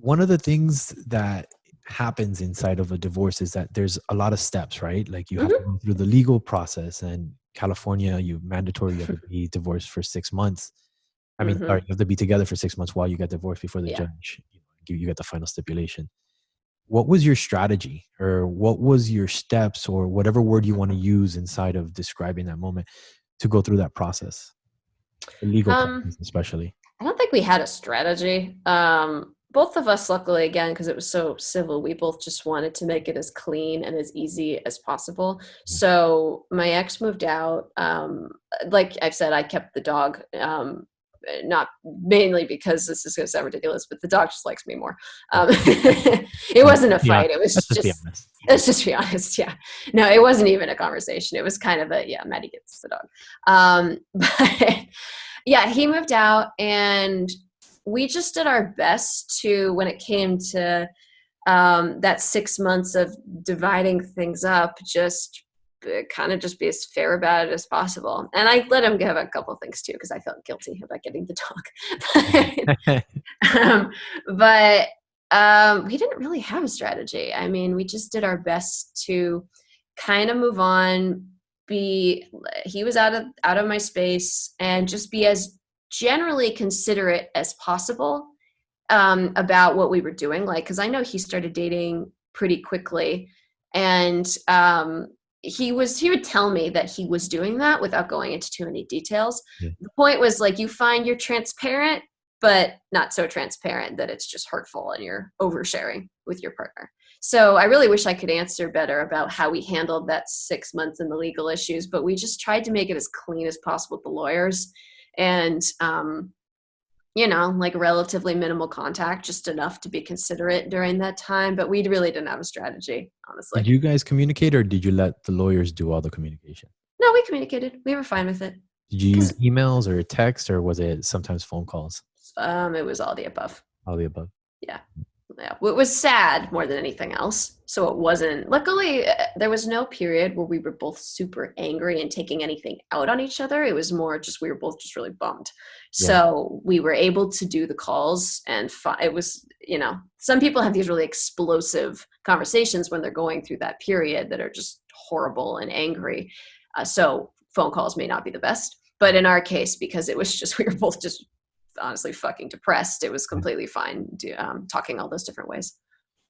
One of the things that happens inside of a divorce is that there's a lot of steps, right? Like you have to Hmm. go through the legal process, and California, you have to be divorced for 6 months. I mean, sorry, Hmm. you have to be together for 6 months while you get divorced before the Yeah. judge, you get the final stipulation. What was your strategy, or what was your steps, or whatever word you want to use inside of describing that moment to go through that process, the legal process Um, especially? I don't think we had a strategy. Both of us, luckily, again, because it was so civil, we both just wanted to make it as clean and as easy as possible. So my ex moved out. Like I've said, I kept the dog. Not mainly because this is going to sound ridiculous, but the dog just likes me more. Yeah. It wasn't a Yeah. fight. It was Let's just be just, honest. let's just be honest. Yeah. No, it wasn't even a conversation. It was kind of a, yeah, Maddie gets the dog. But yeah, he moved out and we just did our best to, when it came to that 6 months of dividing things up, just kind of just be as fair about it as possible. And I let him give a couple of things too, because I felt guilty about getting the dog. um, but we didn't really have a strategy. I mean, we just did our best to kind of move on, be he was out of my space, and just be as generally considerate as possible about what we were doing. Like, because I know he started dating pretty quickly, and he would tell me that he was doing that without going into too many details. Yeah. The point was, like, you find you're transparent, but not so transparent that it's just hurtful and you're oversharing with your partner. So I really wish I could answer better about how we handled that 6 months and the legal issues, but we just tried to make it as clean as possible with the lawyers, and like relatively minimal contact, just enough to be considerate during that time. But we really didn't have a strategy, Did honestly. you guys communicate, or did you let the lawyers do all the communication? No, we communicated. We were fine with it Did you use because emails or text, or was it sometimes phone calls? it was all the above. All the above. Yeah. Yeah. Well, it was sad more than anything else. So it wasn't, luckily, there was no period where we were both super angry and taking anything out on each other. It was more just, we were both just really bummed. Yeah. So we were able to do the calls, and it was, some people have these really explosive conversations when they're going through that period that are just horrible and angry. So phone calls may not be the best. But in our case, because it was just, we were both just honestly fucking depressed, it was Yeah. completely fine talking all those different ways.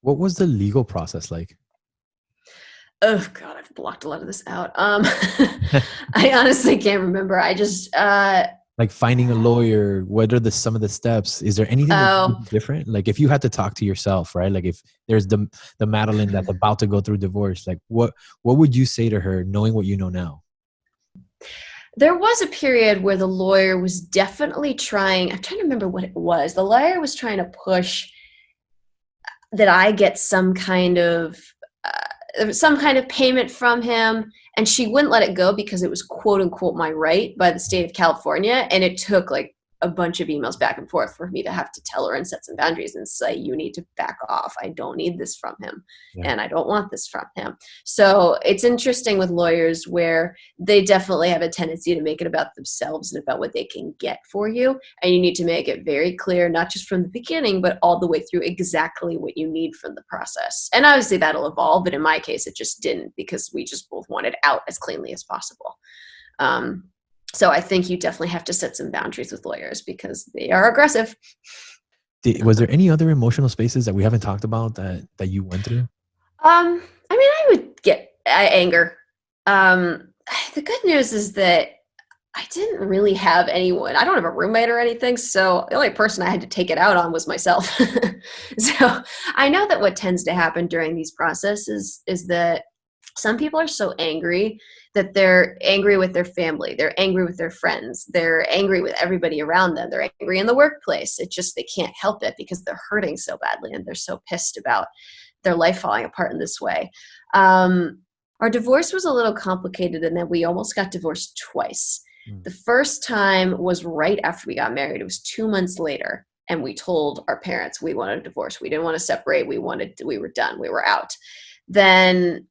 What was the legal process like? Oh god, I've blocked a lot of this out. I honestly can't remember. I just Like finding a lawyer, what are some of the steps? Is there anything that you would oh do different? Like if you had to talk to yourself, right? Like if there's the Madeline that's about to go through divorce, like what would you say to her, knowing what you know now? there was a period where the lawyer was definitely trying, I'm trying to remember what it was. The lawyer was trying to push that I get some kind of payment from him, and she wouldn't let it go because it was quote unquote my right by the state of California, and it took like a bunch of emails back and forth for me to have to tell her and set some boundaries and say, you need to back off. I don't need this from him, Yeah. and I don't want this from him. So it's interesting with lawyers where they definitely have a tendency to make it about themselves and about what they can get for you, and you need to make it very clear, not just from the beginning, but all the way through, exactly what you need from the process. And obviously that'll evolve, but in my case, it just didn't, because we just both wanted out as cleanly as possible. Um, so I think you definitely have to set some boundaries with lawyers because they are aggressive. Was there any other emotional spaces that we haven't talked about that you went through? I mean, I would get anger. Um, the good news is that I didn't really have anyone. I don't have a roommate or anything, so the only person I had to take it out on was myself. So I know that what tends to happen during these processes is that some people are so angry that they're angry with their family, they're angry with their friends, they're angry with everybody around them, they're angry in the workplace. It just, they can't help it because they're hurting so badly and they're so pissed about their life falling apart in this way. Our divorce was a little complicated in that we almost got divorced twice. Mm. The first time was right after we got married. It was 2 months later, and we told our parents we wanted a divorce. We didn't want to separate. We were done. We were out. Then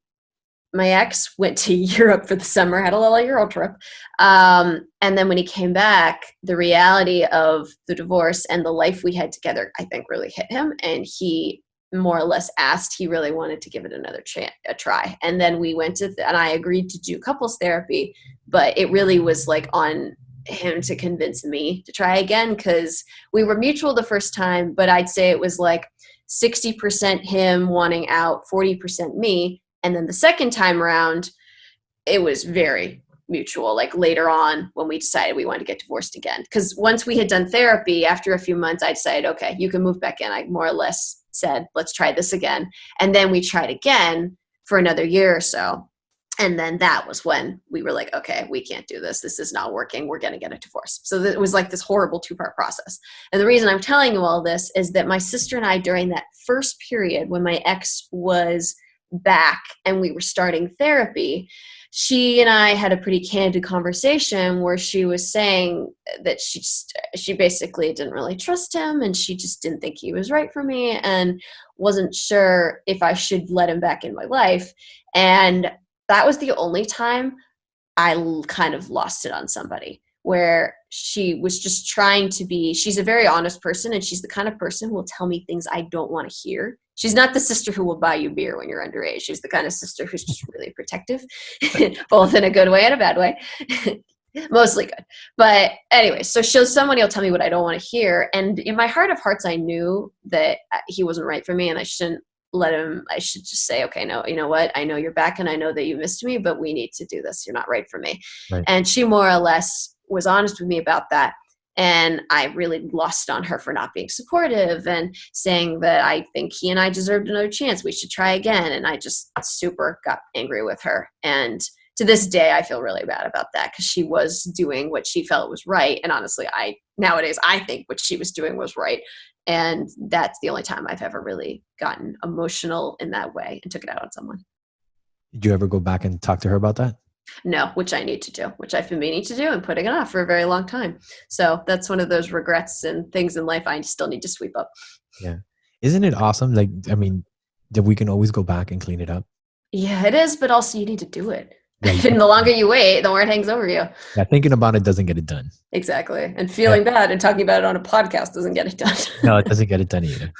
my ex went to Europe for the summer, had a little Euro trip. And then when he came back, the reality of the divorce and the life we had together, I think really hit him. And he more or less asked, he really wanted to give it another a try. And then we went to, and I agreed to do couples therapy, but it really was like on him to convince me to try again, because we were mutual the first time, but I'd say it was like 60% him wanting out, 40% me. And then the second time around, it was very mutual, like later on when we decided we wanted to get divorced again. Because once we had done therapy, after a few months, I decided, okay, you can move back in. I more or less said, let's try this again. And then we tried again for another year or so. And then that was when we were like, okay, we can't do this. This is not working. We're going to get a divorce. So it was like this horrible 2-part process. And the reason I'm telling you all this is that my sister and I, during that first period when my ex was back and we were starting therapy, she and I had a pretty candid conversation where she was saying that she basically didn't really trust him, and she just didn't think he was right for me and wasn't sure if I should let him back in my life. And that was the only time I kind of lost it on somebody, where she was just trying to be, she's a very honest person, and she's the kind of person who will tell me things I don't want to hear. She's not the sister who will buy you beer when you're underage. She's the kind of sister who's just really protective, both in a good way and a bad way. Mostly good. But anyway, so somebody will tell me what I don't want to hear. And in my heart of hearts, I knew that he wasn't right for me, and I shouldn't let him. I should just say, okay, no, you know what? I know you're back and I know that you missed me, but we need to do this. You're not right for me. Right. And she more or less was honest with me about that. And I really lost on her for not being supportive and saying that I think he and I deserved another chance. We should try again. And I just super got angry with her. And to this day, I feel really bad about that, because she was doing what she felt was right. And honestly, nowadays, I think what she was doing was right. And that's the only time I've ever really gotten emotional in that way and took it out on someone. Did you ever go back and talk to her about that? No, which I need to do, which I've been meaning to do and putting it off for a very long time. So that's one of those regrets and things in life I still need to sweep up. Yeah. Isn't it awesome? Like, I mean, that we can always go back and clean it up. Yeah, it is. But also you need to do it. Yeah, And the longer you wait, the more it hangs over you. Yeah, thinking about it doesn't get it done. Exactly. And feeling bad and talking about it on a podcast doesn't get it done. No, it doesn't get it done either.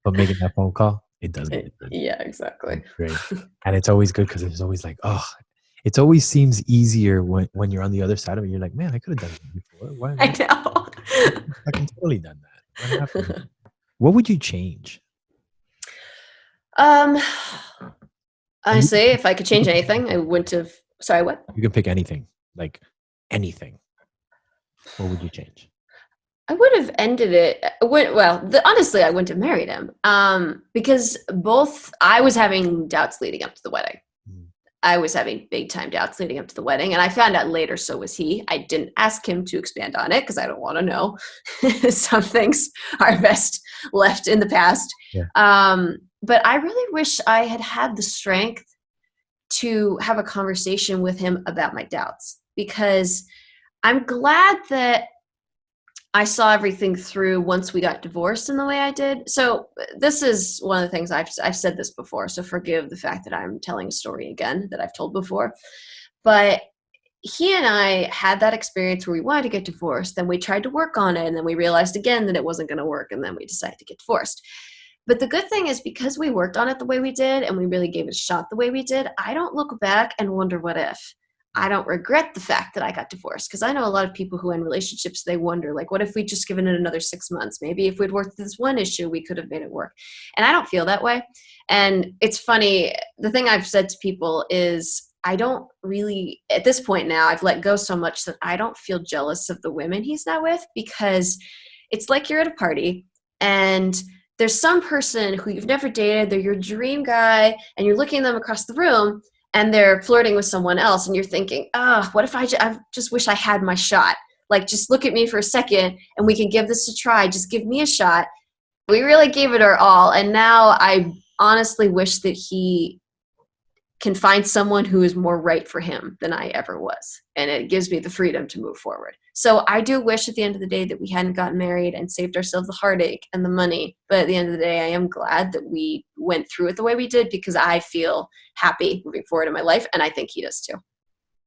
But making that phone call, it does get it done. Yeah, exactly. Great. And it's always good, because it's always like, oh, it always seems easier when you're on the other side of it. You're like, man, I could have done it before. Why? I know. I can totally done that. What would you change? Honestly, if I could change anything, I wouldn't have. Sorry, what? You can pick anything, like anything. What would you change? I would have ended it. Honestly, I wouldn't have married him, because I was having doubts leading up to the wedding. I was having big time doubts leading up to the wedding, and I found out later, so was he. I didn't ask him to expand on it because I don't want to know. Some things are best left in the past. Yeah. But I really wish I had had the strength to have a conversation with him about my doubts, because I'm glad that I saw everything through once we got divorced in the way I did. So this is one of the things I've said this before, so forgive the fact that I'm telling a story again that I've told before. But he and I had that experience where we wanted to get divorced, then we tried to work on it, and then we realized again that it wasn't going to work, and then we decided to get divorced. But the good thing is, because we worked on it the way we did and we really gave it a shot the way we did, I don't look back and wonder what if. I don't regret the fact that I got divorced, because I know a lot of people who are in relationships, they wonder, like, what if we just given it another 6 months? Maybe if we'd worked this one issue, we could have made it work. And I don't feel that way. And it's funny, the thing I've said to people is, I don't really, at this point now, I've let go so much that I don't feel jealous of the women he's not with, because it's like you're at a party and there's some person who you've never dated, they're your dream guy, and you're looking at them across the room and they're flirting with someone else, and you're thinking, what if I just wish I had my shot? Like, just look at me for a second and we can give this a try. Just give me a shot. We really gave it our all. And now I honestly wish that he can find someone who is more right for him than I ever was. And it gives me the freedom to move forward. So I do wish at the end of the day that we hadn't gotten married and saved ourselves the heartache and the money. But at the end of the day, I am glad that we went through it the way we did, because I feel happy moving forward in my life. And I think he does too.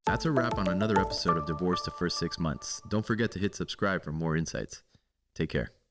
That's a wrap on another episode of Divorce the First 6 Months. Don't forget to hit subscribe for more insights. Take care.